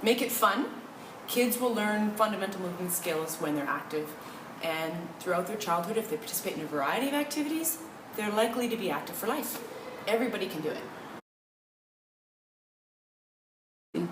Make it fun. Kids will learn fundamental movement skills when they're active, and throughout their childhood, if they participate in a variety of activities, they're likely to be active for life. Everybody can do it.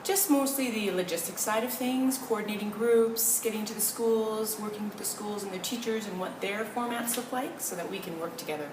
Just mostly the logistics side of things, coordinating groups, getting to the schools, working with the schools and their teachers and what their formats look like so that we can work together.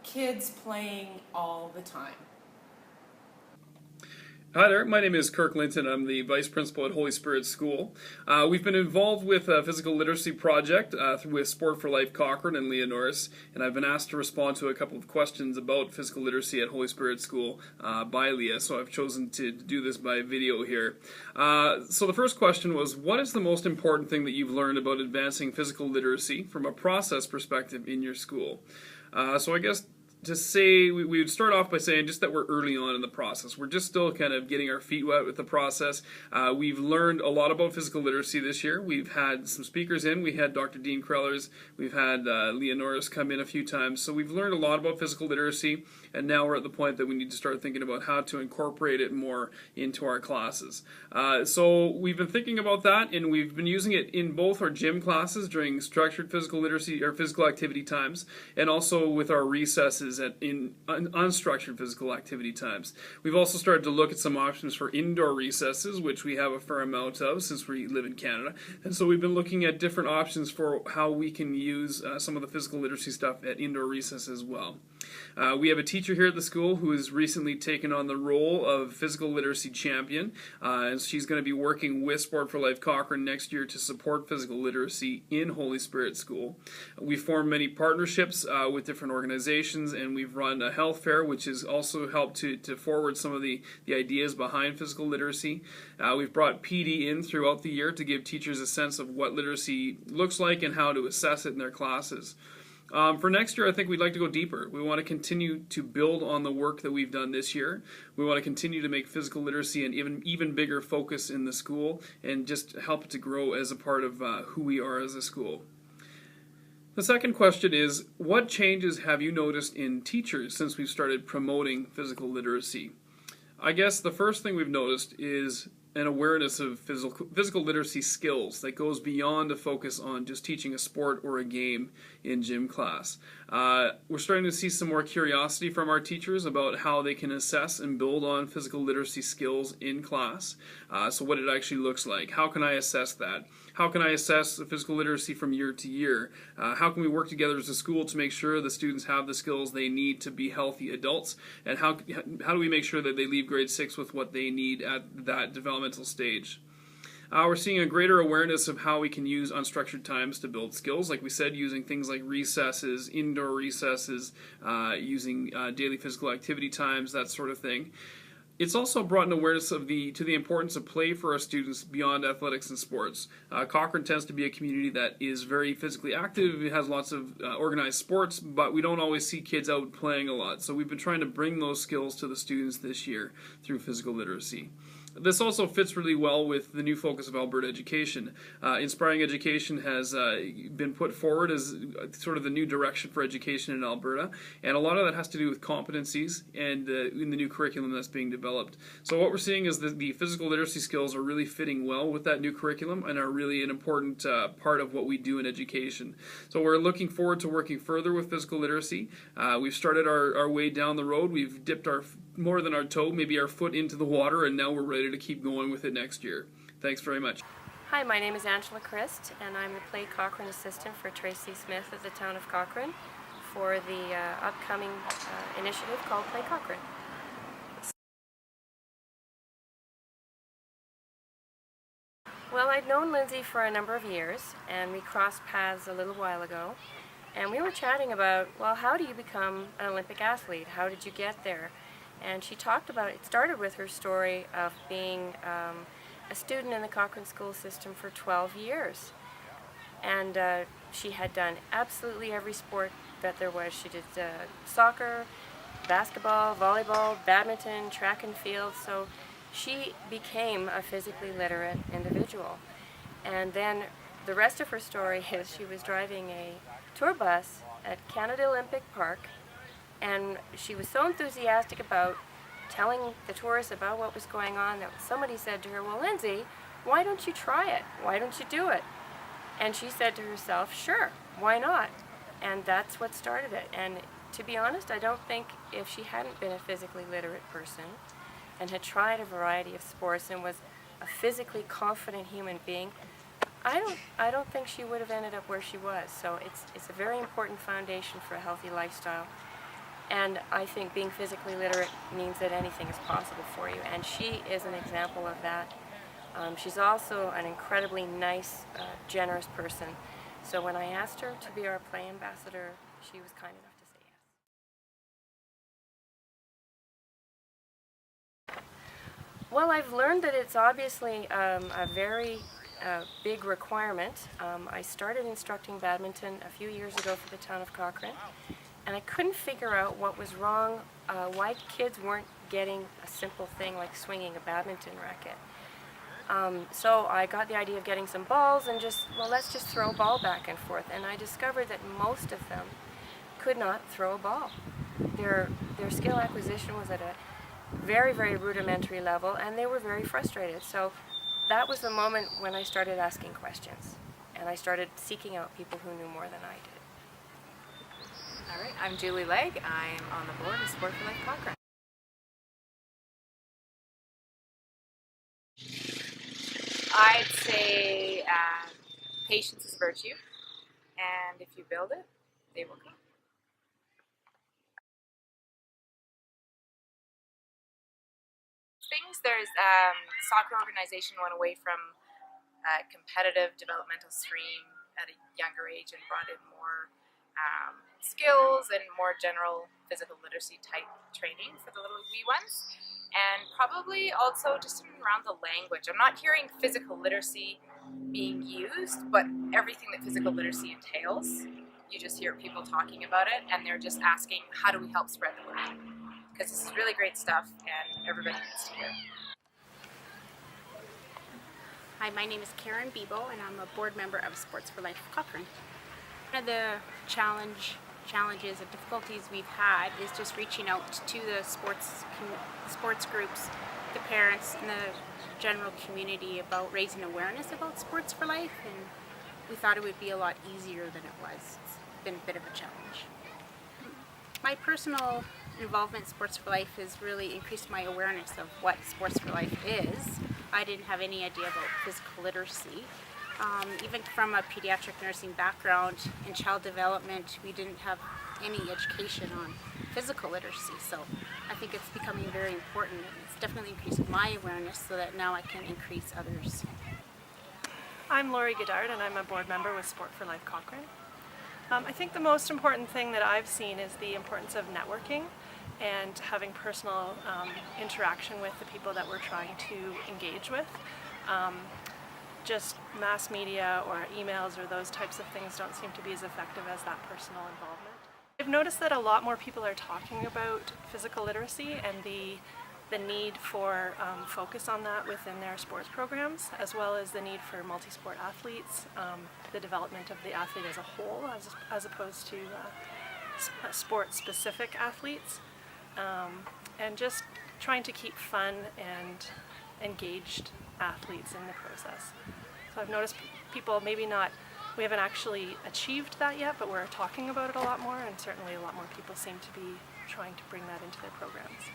Kids playing all the time. Hi there, my name is Kirk Linton. I'm the Vice Principal at Holy Spirit School. We've been involved with a physical literacy project with Sport for Life Cochrane and Leah Norris, and I've been asked to respond to a couple of questions about physical literacy at Holy Spirit School by Leah, so I've chosen to do this by video here. So the first question was, what is the most important thing that you've learned about advancing physical literacy from a process perspective in your school? So I guess to say, we would start off by saying just that we're early on in the process. We're just still kind of getting our feet wet with the process. We've learned a lot about physical literacy this year. We've had some speakers in. We had Dr. Dean Krellers. We've had Leah Norris come in a few times. So we've learned a lot about physical literacy, and now we're at the point that we need to start thinking about how to incorporate it more into our classes. So we've been thinking about that, and we've been using it in both our gym classes during structured physical literacy or physical activity times, and also with our recesses in unstructured physical activity times. We've also started to look at some options for indoor recesses, which we have a fair amount of since we live in Canada. And so we've been looking at different options for how we can use some of the physical literacy stuff at indoor recess as well. We have a teacher here at the school who has recently taken on the role of physical literacy champion, and she's going to be working with Sport for Life Cochrane next year to support physical literacy in Holy Spirit School. We formed many partnerships with different organizations, and we've run a health fair, which has also helped to forward some of the ideas behind physical literacy. We've brought PD in throughout the year to give teachers a sense of what literacy looks like and how to assess it in their classes. For next year, I think we'd like to go deeper. We want to continue to build on the work that we've done this year. We want to continue to make physical literacy an even bigger focus in the school and just help it to grow as a part of who we are as a school. The second question is, what changes have you noticed in teachers since we've started promoting physical literacy? I guess the first thing we've noticed is an awareness of physical literacy skills that goes beyond a focus on just teaching a sport or a game in gym class. We're starting to see some more curiosity from our teachers about how they can assess and build on physical literacy skills in class. So what it actually looks like. How can I assess that? How can I assess physical literacy from year to year? How can we work together as a school to make sure the students have the skills they need to be healthy adults? And how do we make sure that they leave grade 6 with what they need at that developmental stage? We're seeing a greater awareness of how we can use unstructured times to build skills, like we said, using things like recesses, indoor recesses, using daily physical activity times, that sort of thing. It's also brought an awareness to the importance of play for our students beyond athletics and sports. Cochrane tends to be a community that is very physically active. It has lots of organized sports, but we don't always see kids out playing a lot. So we've been trying to bring those skills to the students this year through physical literacy. This also fits really well with the new focus of Alberta education. Inspiring education has been put forward as sort of the new direction for education in Alberta, and a lot of that has to do with competencies and in the new curriculum that's being developed. So what we're seeing is that the physical literacy skills are really fitting well with that new curriculum and are really an important part of what we do in education. So we're looking forward to working further with physical literacy. We've started our way down the road. We've dipped more than our toe, maybe our foot into the water, and now we're ready to keep going with it next year. Thanks very much. Hi, my name is Angela Christ, and I'm the Play Cochrane assistant for Tracy Smith at the town of Cochrane for the upcoming initiative called Play Cochrane. Well, I'd known Lindsay for a number of years, and we crossed paths a little while ago, and we were chatting about, well, how do you become an Olympic athlete? How did you get there? And she talked about, it started with her story of being a student in the Cochrane school system for 12 years. And she had done absolutely every sport that there was. She did soccer, basketball, volleyball, badminton, track and field. So she became a physically literate individual. And then the rest of her story is she was driving a tour bus at Canada Olympic Park, and she was so enthusiastic about telling the tourists about what was going on, that somebody said to her, well, Lindsay, why don't you try it? Why don't you do it? And she said to herself, sure, why not? And that's what started it. And to be honest, I don't think if she hadn't been a physically literate person and had tried a variety of sports and was a physically confident human being, I don't think she would have ended up where she was. So it's a very important foundation for a healthy lifestyle. And I think being physically literate means that anything is possible for you. And she is an example of that. She's also an incredibly nice, generous person. So when I asked her to be our play ambassador, she was kind enough to say yes. Well, I've learned that it's obviously a very big requirement. I started instructing badminton a few years ago for the town of Cochrane, and I couldn't figure out what was wrong, why kids weren't getting a simple thing like swinging a badminton racket. So I got the idea of getting some balls and let's just throw a ball back and forth. And I discovered that most of them could not throw a ball. Their skill acquisition was at a very, very rudimentary level, and they were very frustrated. So that was the moment when I started asking questions, and I started seeking out people who knew more than I did. All right, I'm Julie Legg. I'm on the board of Sport for Life Cochrane. I'd say patience is virtue, and if you build it, they will come. There's soccer organization went away from competitive developmental stream at a younger age and brought in more skills and more general physical literacy type training for the little wee ones. And probably also just around the language. I'm not hearing physical literacy being used, but everything that physical literacy entails, you just hear people talking about it, and they're just asking, how do we help spread the word? Because this is really great stuff, and everybody needs to hear it. Hi, my name is Karen Bebo, and I'm a board member of Sports for Life Cochrane. One of the challenges and difficulties we've had is just reaching out to the sports groups, the parents, and the general community about raising awareness about Sports for Life, and we thought it would be a lot easier than it was. It's been a bit of a challenge. My personal involvement in Sports for Life has really increased my awareness of what Sports for Life is. I didn't have any idea about physical literacy. Even from a pediatric nursing background in child development, we didn't have any education on physical literacy. So I think it's becoming very important. It's definitely increased my awareness so that now I can increase others. I'm Lori Goddard, and I'm a board member with Sport for Life Cochrane. I think the most important thing that I've seen is the importance of networking and having personal interaction with the people that we're trying to engage with. Just mass media or emails or those types of things don't seem to be as effective as that personal involvement. I've noticed that a lot more people are talking about physical literacy and the need for focus on that within their sports programs, as well as the need for multi-sport athletes, the development of the athlete as a whole, as opposed to sport-specific athletes, and just trying to keep fun and engaged athletes in the process. So I've noticed people we haven't actually achieved that yet, but we're talking about it a lot more, and certainly a lot more people seem to be trying to bring that into their programs.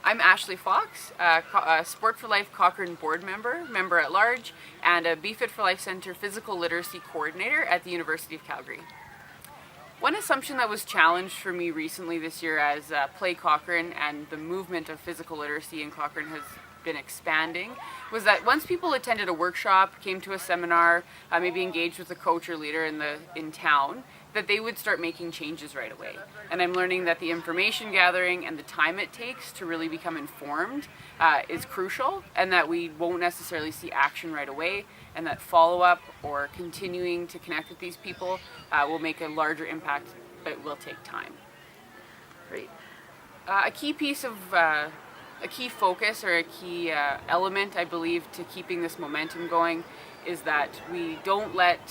I'm Ashley Fox, a Sport for Life Cochrane board member at large, and a BFit for Life Center physical literacy coordinator at the University of Calgary. One assumption that was challenged for me recently this year as Play Cochrane and the movement of physical literacy in Cochrane has been expanding was that once people attended a workshop, came to a seminar, maybe engaged with a coach or leader in town, that they would start making changes right away. And I'm learning that the information gathering and the time it takes to really become informed is crucial, and that we won't necessarily see action right away, and that follow-up or continuing to connect with these people will make a larger impact, but it will take time. Great. A key focus or a key element, I believe, to keeping this momentum going is that we don't let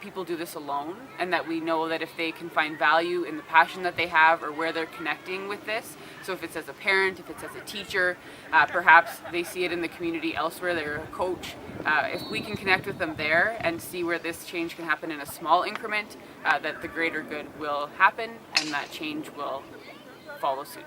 people do this alone, and that we know that if they can find value in the passion that they have or where they're connecting with this, so if it's as a parent, if it's as a teacher, perhaps they see it in the community elsewhere, they're a coach, if we can connect with them there and see where this change can happen in a small increment, that the greater good will happen and that change will follow suit.